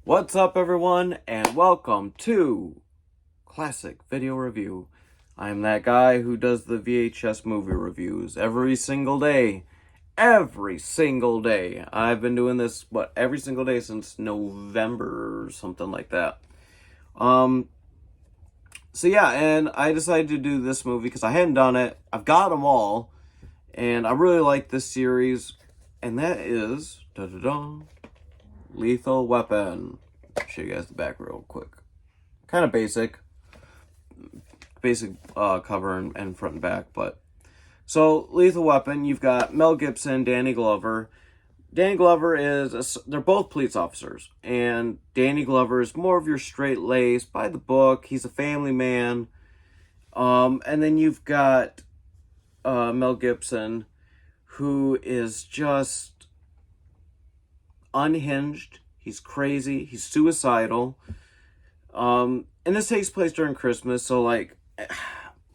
What's up, everyone, and welcome to Classic Video Review. I'm that guy who does the VHS movie reviews every single day. Every single day. I've been doing this, every single day since November or something like that. So yeah, and I decided to do this movie because I hadn't done it. I've got them all, and I really like this series, and that is Lethal Weapon. I'll show you guys the back real quick. Kind of basic cover and front and back, but so Lethal Weapon, you've got Mel Gibson, Danny Glover. Danny Glover they're both police officers, and Danny Glover is more of your straight-laced, by the book, he's a family man. And then you've got Mel Gibson, who is just unhinged. He's crazy. He's suicidal. And this takes place during Christmas, so, like,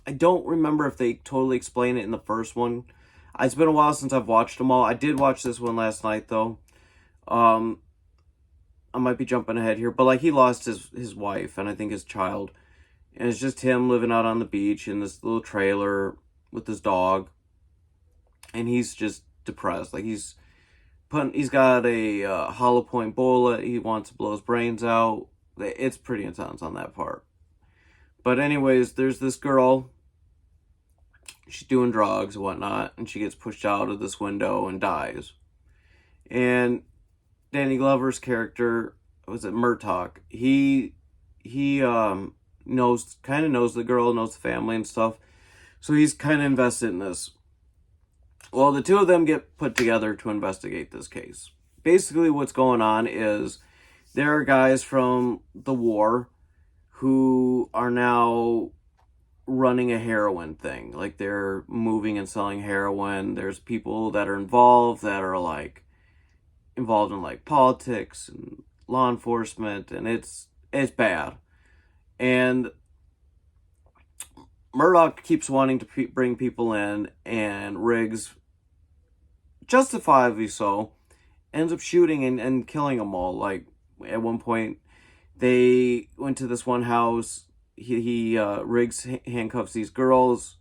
I don't remember if they totally explain it in the first one. It's been a while since I've watched them all. I did watch this one last night, though. I might be jumping ahead here, but, like, he lost his wife and I think his child. And it's just him living out on the beach in this little trailer with his dog. And he's just depressed. Like, he's got a hollow point bullet. He wants to blow his brains out. It's pretty intense on that part. But anyways, there's this girl. She's doing drugs and whatnot, and she gets pushed out of this window and dies. And Danny Glover's character, was it Murtaugh? He knows the girl, knows the family and stuff. So he's kind of invested in this. Well, the two of them get put together to investigate this case. Basically, what's going on is there are guys from the war who are now running a heroin thing. Like, they're moving and selling heroin. There's people that are involved that are, like, involved in, like, politics and law enforcement, and it's bad. And Murtaugh keeps wanting to bring people in, and Riggs, justifiably so, ends up shooting and killing them all. Like, at one point, they went to this one house. Riggs handcuffs these girls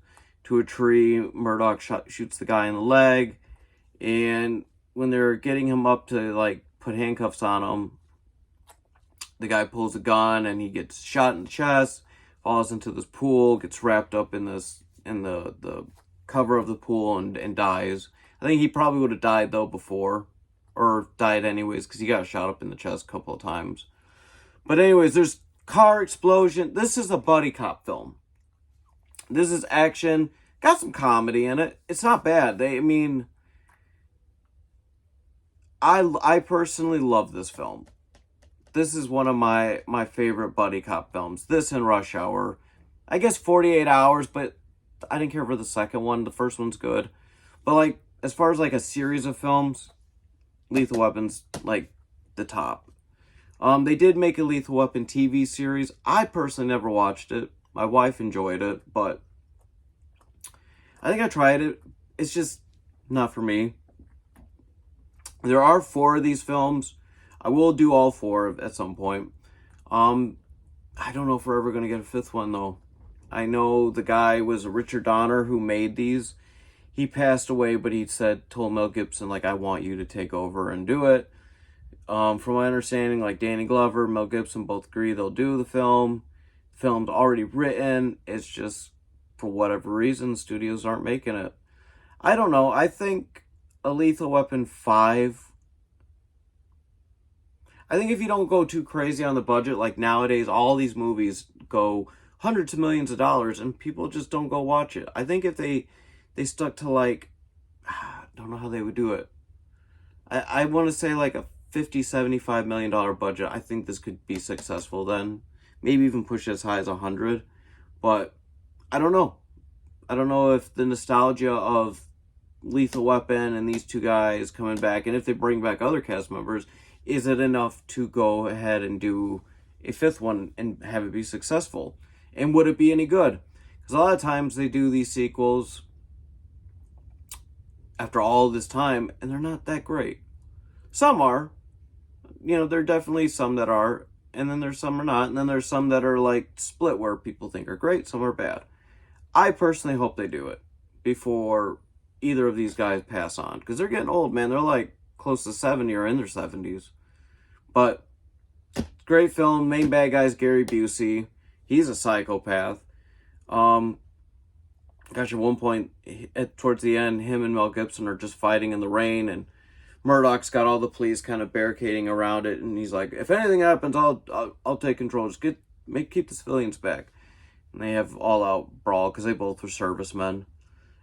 to a tree. Murtaugh shoots the guy in the leg. And when they're getting him up to, like, put handcuffs on him, the guy pulls a gun and he gets shot in the chest, falls into this pool, gets wrapped up in the cover of the pool and dies. I think he probably would have died, though, before. Or died anyways, because he got shot up in the chest a couple of times. But anyways, there's car explosion. This is a buddy cop film. This is action. Got some comedy in it. It's not bad. I personally love this film. This is one of my favorite buddy cop films. This and Rush Hour. I guess 48 Hours, but I didn't care for the second one. The first one's good. But, like, as far as, like, a series of films, Lethal Weapon's, like, the top. They did make a Lethal Weapon TV series. I personally never watched it. My wife enjoyed it, but I think I tried it. It's just not for me. There are 4 of these films. I will do all 4 at some point. I don't know if we're ever going to get a 5th one, though. I know the guy was Richard Donner who made these. He passed away, but he told Mel Gibson, like, I want you to take over and do it. From my understanding, like, Danny Glover, Mel Gibson both agree they'll do the film. The film's already written. It's just, for whatever reason, studios aren't making it. I don't know. I think a Lethal Weapon 5... I think if you don't go too crazy on the budget, like nowadays, all these movies go hundreds of millions of dollars, and people just don't go watch it. I think if they stuck to, like, I don't know how they would do it. I want to say, like, a $50-75 million budget. I think this could be successful then. Maybe even push as high as 100. But I don't know. I don't know if the nostalgia of Lethal Weapon and these two guys coming back, and if they bring back other cast members, is it enough to go ahead and do a 5th one and have it be successful? And would it be any good? Because a lot of times they do these sequels after all this time, and they're not that great. Some are. you know, there are definitely some that are, and then there's some are not, and then there's some that are like split where people think are great, some are bad. I personally hope they do it before either of these guys pass on, because they're getting old, man. They're like close to 70 or in their 70s. But great film. Main bad guy's Gary Busey. He's a psychopath. Gosh, at one point, towards the end, him and Mel Gibson are just fighting in the rain, and Murtaugh's got all the police kind of barricading around it, and he's like, "If anything happens, I'll take control. Just keep the civilians back." And they have all out brawl because they both were servicemen.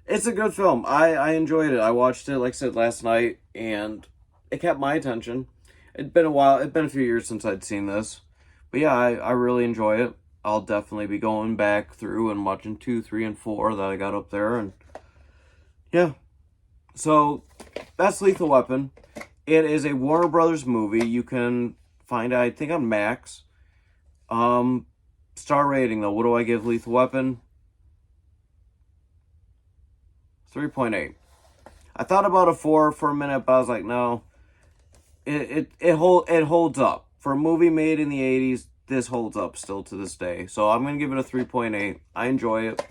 It's a good film. I enjoyed it. I watched it, like I said, last night, and it kept my attention. It'd been a while. It'd been a few years since I'd seen this, but yeah, I really enjoy it. I'll definitely be going back through and watching 2, 3, and 4 that I got up there, and yeah. So that's Lethal Weapon. It is a Warner Brothers movie. You can find it, I think, on Max. Star rating though. What do I give Lethal Weapon? 3.8. I thought about a 4 for a minute, but I was like, no. It holds up. For a movie made in the 80s, this holds up still to this day. So I'm going to give it a 3.8. I enjoy it.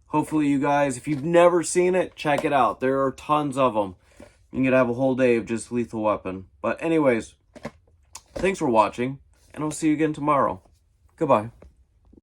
Hopefully you guys, if you've never seen it, check it out. There are tons of them. You can have a whole day of just Lethal Weapon. But anyways, thanks for watching, and I'll see you again tomorrow. Goodbye.